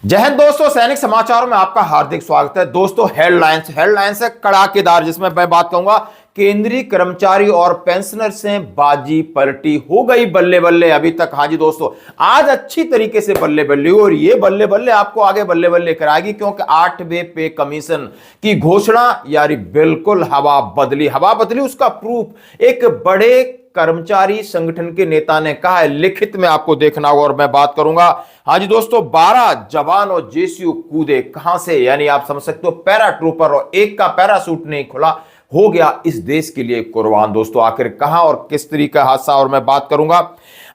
जय हिंद दोस्तों, सैनिक समाचारों में आपका हार्दिक स्वागत है। दोस्तों, हेडलाइंस है कड़ाकेदार, जिसमें मैं बात कहूंगा केंद्रीय कर्मचारी और पेंशनर से बाजी पलटी हो गई बल्ले बल्ले अभी तक। हाँ जी दोस्तों, आज अच्छी तरीके से बल्ले बल्ले, और ये बल्ले बल्ले आपको आगे बल्ले बल्ले कराएगी, क्योंकि 8वें पे कमीशन की घोषणा यारी बिल्कुल हवा बदली। उसका प्रूफ एक बड़े कर्मचारी संगठन के नेता ने कहा है, लिखित में आपको देखना होगा और मैं बात करूंगा। हाँ जी दोस्तों, 12 जवान और जेसीयू कूदे कहां से, यानी आप समझ सकते हो पैरा ट्रूपर, और एक का पैरासूट नहीं खुला, हो गया इस देश के लिए कुर्बान। दोस्तों, आखिर कहां और किस तरीके का हादसा, और मैं बात करूंगा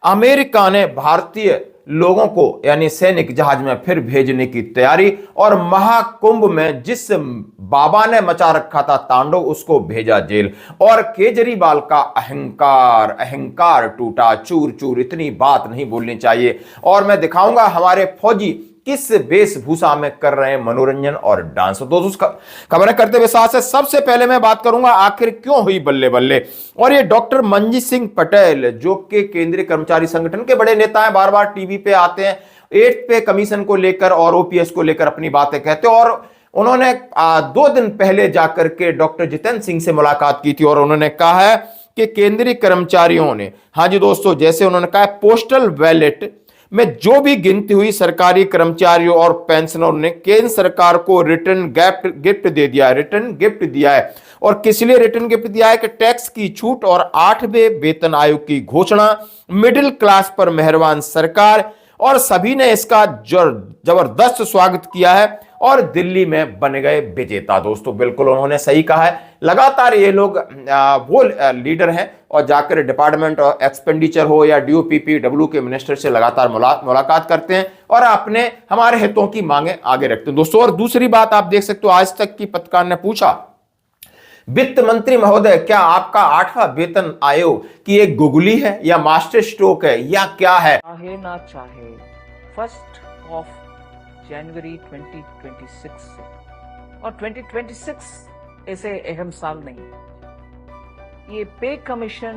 अमेरिका ने भारतीय लोगों को यानी सैनिक जहाज में फिर भेजने की तैयारी, और महाकुंभ में जिस बाबा ने मचा रखा था तांडव उसको भेजा जेल, और केजरीवाल का अहंकार टूटा चूर चूर। इतनी बात नहीं बोलनी चाहिए, और मैं दिखाऊंगा हमारे फौजी किस वेशभूषा में कर रहे हैं मनोरंजन और डांस। दोस्तों, खबरें करते हुए साथ से सबसे पहले मैं बात करूंगा आखिर क्यों हुई बल्ले बल्ले। और ये डॉक्टर मंजीत सिंह पटेल, जो कि केंद्रीय कर्मचारी संगठन के बड़े नेता हैं, बार बार टीवी पे आते हैं, 8 पे कमीशन को लेकर और ओपीएस को लेकर अपनी बातें कहते हैं। और उन्होंने 2 दिन पहले जाकर के डॉक्टर जितेंद्र सिंह से मुलाकात की थी, और उन्होंने कहा है कि केंद्रीय कर्मचारियों ने, हाँ जी दोस्तों, जैसे उन्होंने कहा पोस्टल बैलेट में जो भी गिनती हुई सरकारी कर्मचारियों और पेंशनरों ने केंद्र सरकार को रिटर्न गिफ्ट दिया है। और किस लिए रिटर्न गिफ्ट दिया है कि टैक्स की छूट और 8वें वेतन आयोग की घोषणा, मिडिल क्लास पर मेहरबान सरकार, और सभी ने इसका जबरदस्त स्वागत किया है और दिल्ली में बन गए विजेता। दोस्तों, बिल्कुल उन्होंने सही कहा है। लगातार ये लोग वो लीडर हैं, और जाकर डिपार्टमेंट ऑफ एक्सपेंडिचर हो या डीओपीपीडब्ल्यू के मिनिस्टर से लगातार मुलाकात करते हैं और अपने हमारे हितों की मांगे आगे रखते हैं। दोस्तों, और दूसरी बात आप देख सकते हो, आज तक की पत्रकार ने पूछा, वित्त मंत्री महोदय, क्या आपका 8वां वेतन आयोग की एक गुगली है या मास्टर स्ट्रोक है या क्या है? चाहे ना चाहे 1 जनवरी 2026 से, और 2026 ऐसे अहम साल नहीं, ये पे कमीशन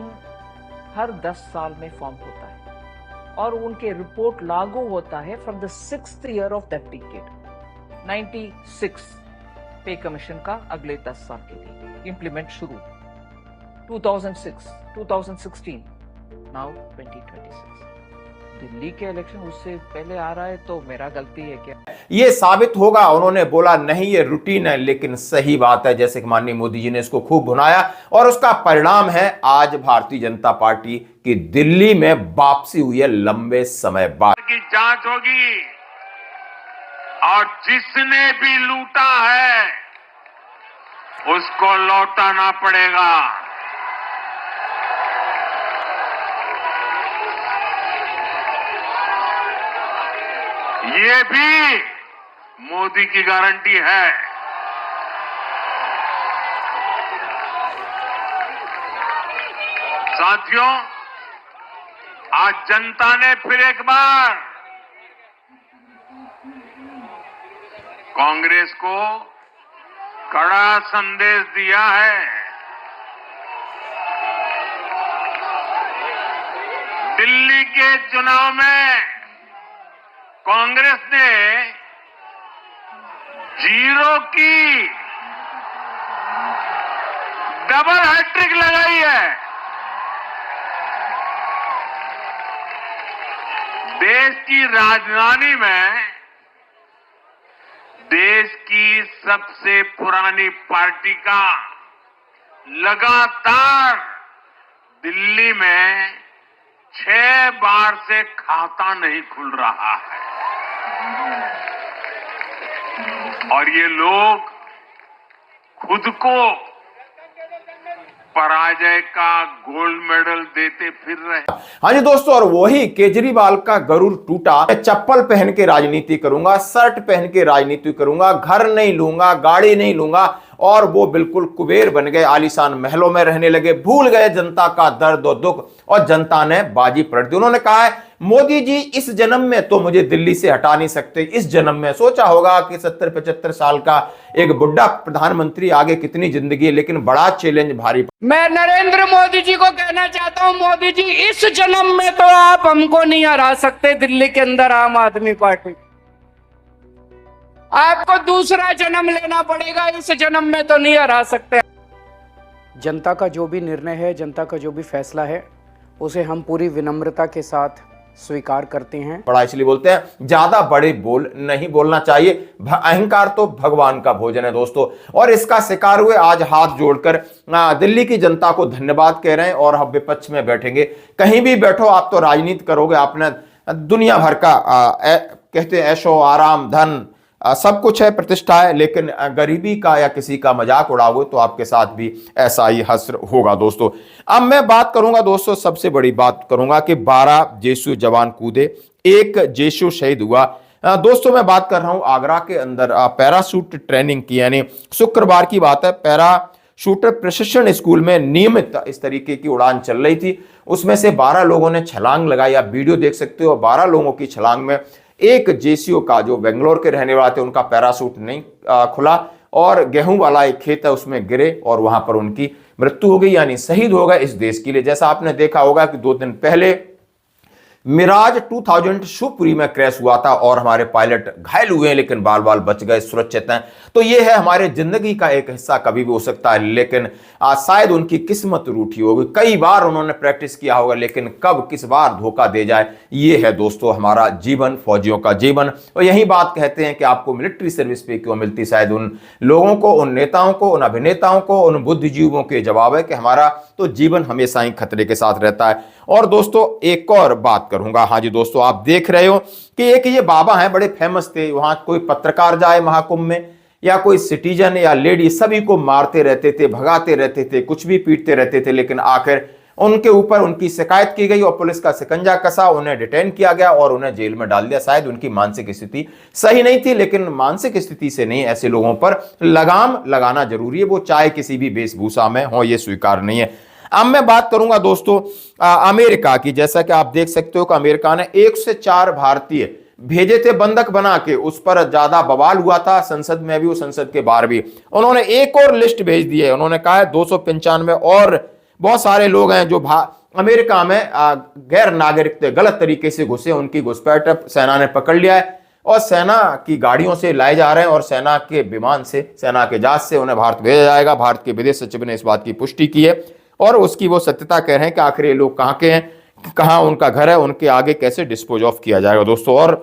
हर 10 साल में फॉर्म होता है और उनके रिपोर्ट लागू होता है from the 6th year of that decade. 96 पे कमीशन का अगले 10 साल के लिए इंप्लीमेंट शुरू, 2006, 2016, नाउ 2026। दिल्ली के इलेक्शन उससे पहले आ रहा है, तो मेरा गलती है क्या? ये साबित होगा। उन्होंने बोला नहीं ये रूटीन है, लेकिन सही बात है, जैसे कि माननीय मोदी जी ने इसको खूब भुनाया, और उसका परिणाम है आज भारतीय जनता पार्टी की दिल्ली में वापसी हुई है लंबे समय बाद। की जांच होगी, और जिसने भी लूटा है उसको लौटाना पड़ेगा। ये भी मोदी की गारंटी है। साथियों, आज जनता ने फिर एक बार कांग्रेस को कड़ा संदेश दिया है। दिल्ली के चुनाव में कांग्रेस ने 0 की डबल हैट्रिक लगाई है। देश की राजधानी में देश की सबसे पुरानी पार्टी का लगातार दिल्ली में 6 बार से खाता नहीं खुल रहा है, और ये लोग खुद को पराजय का गोल्ड मेडल देते फिर रहे। हाँ जी दोस्तों, और वही केजरीवाल का गरुड़ टूटा। चप्पल पहन के राजनीति करूंगा, शर्ट पहन के राजनीति करूंगा, घर नहीं लूंगा, गाड़ी नहीं लूंगा, और वो बिल्कुल कुबेर बन गए, आलीशान महलों में रहने लगे, भूल गए जनता का दर्द और दुख, और जनता ने बाजी पलट दी। उन्होंने कहा है, मोदी जी इस जन्म में तो मुझे दिल्ली से हटा नहीं सकते। इस जन्म में सोचा होगा कि 70-75 साल का एक बुढ़ा प्रधानमंत्री, आगे कितनी जिंदगी है, लेकिन बड़ा चैलेंज भारी। मैं नरेंद्र मोदी जी को कहना चाहता हूं, मोदी जी इस जन्म में तो आप हमको नहीं हरा सकते दिल्ली के अंदर आम आदमी पार्टी। आपको दूसरा जन्म लेना पड़ेगा, इस जन्म में तो नहीं हरा सकते। जनता का जो भी निर्णय है, जनता का जो भी फैसला है, उसे हम पूरी विनम्रता के साथ स्वीकार करते हैं। बड़ा इसलिए बोलते हैं ज्यादा बड़े बोल नहीं बोलना चाहिए, अहंकार तो भगवान का भोजन है दोस्तों। और इसका शिकार हुए आज हाथ जोड़कर दिल्ली की जनता को धन्यवाद कह रहे हैं और हम विपक्ष में बैठेंगे। कहीं भी बैठो आप तो राजनीति करोगे, आपने दुनिया भर का कहते हैं ऐशो आराम धन सब कुछ है, प्रतिष्ठा है, लेकिन गरीबी का या किसी का मजाक उड़ाओगे तो आपके साथ भी ऐसा ही हश्र होगा दोस्तों। अब मैं बात करूंगा दोस्तों, सबसे बड़ी बात करूंगा कि 12 जेसू जवान कूदे, 1 जेसू शहीद हुआ। दोस्तों मैं बात कर रहा हूं आगरा के अंदर पैराशूट ट्रेनिंग की, यानी शुक्रवार की बात है, पैराशूटर प्रशिक्षण स्कूल में नियमित इस तरीके की उड़ान चल रही थी। उसमें से 12 लोगों ने छलांग लगाई, आप वीडियो देख सकते हो। 12 लोगों की छलांग में एक जेसीओ का जो बेंगलोर के रहने वाले थे उनका पैराशूट नहीं खुला और गेहूं वाला एक खेत है उसमें गिरे और वहां पर उनकी मृत्यु हो गई, यानी शहीद हो गए इस देश के लिए। जैसा आपने देखा होगा कि 2 दिन पहले मिराज 2000 शिवपुरी में क्रैश हुआ था और हमारे पायलट घायल हुए लेकिन बाल बाल बच गए, सुरक्षित हैं। तो ये है हमारे जिंदगी का एक हिस्सा, कभी भी हो सकता है, लेकिन शायद उनकी किस्मत रूठी होगी। कई बार उन्होंने प्रैक्टिस किया होगा लेकिन कब किस बार धोखा दे जाए, ये है दोस्तों हमारा जीवन, फौजियों का जीवन। और यही बात कहते हैं कि आपको मिलिट्री सर्विस पे क्यों मिलती, शायद उन लोगों को, उन नेताओं को, उन अभिनेताओं को, उन बुद्धिजीवियों के जवाब है कि हमारा तो जीवन हमेशा ही खतरे के साथ रहता है। और दोस्तों एक और बात करूंगा, हाँ जी दोस्तों, आप देख रहे हो कि एक ये बाबा हैं, बड़े फेमस थे, वहां कोई पत्रकार जाए महाकुंभ में या कोई सिटीजन या लेडी, सभी को मारते रहते थे, भगाते रहते थे, कुछ भी पीटते रहते थे, लेकिन आखिर उनके ऊपर उनकी शिकायत की गई और पुलिस का शिकंजा कसा, उन्हें डिटेन किया गया और उन्हें जेल में डाल दिया। शायद उनकी मानसिक स्थिति सही नहीं थी, लेकिन मानसिक स्थिति से नहीं, ऐसे लोगों पर लगाम लगाना जरूरी है, वो चाहे किसी भी वेशभूषा में हो, ये स्वीकार नहीं है। अब मैं बात करूंगा दोस्तों अमेरिका की। जैसा कि आप देख सकते हो कि अमेरिका ने 1 से 4 भारतीय भेजे थे बंधक बना के, उस पर ज्यादा बवाल हुआ था, संसद में भी और संसद के बाहर भी। उन्होंने एक और लिस्ट भेज दी है, उन्होंने कहा है 295 और बहुत सारे लोग हैं जो अमेरिका में गैर नागरिक थे, गलत तरीके से घुसे, उनकी घुसपैठ सेना ने पकड़ लिया है और सेना की गाड़ियों से लाए जा रहे हैं और सेना के विमान से, सेना के जहाज से उन्हें भारत भेजा जाएगा। भारत के विदेश सचिव ने इस बात की पुष्टि की है और उसकी वो सत्यता कह रहे हैं कि आखिर ये लोग कहां के हैं, कहां उनका घर है, उनके आगे कैसे डिस्पोज ऑफ किया जाएगा दोस्तों। और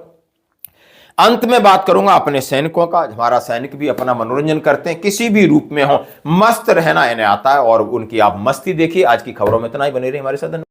अंत में बात करूंगा अपने सैनिकों का। हमारा सैनिक भी अपना मनोरंजन करते हैं, किसी भी रूप में हो, मस्त रहना इन्हें आता है और उनकी आप मस्ती देखिए। आज की खबरों में इतना ही, बने रहिए हमारे साथ।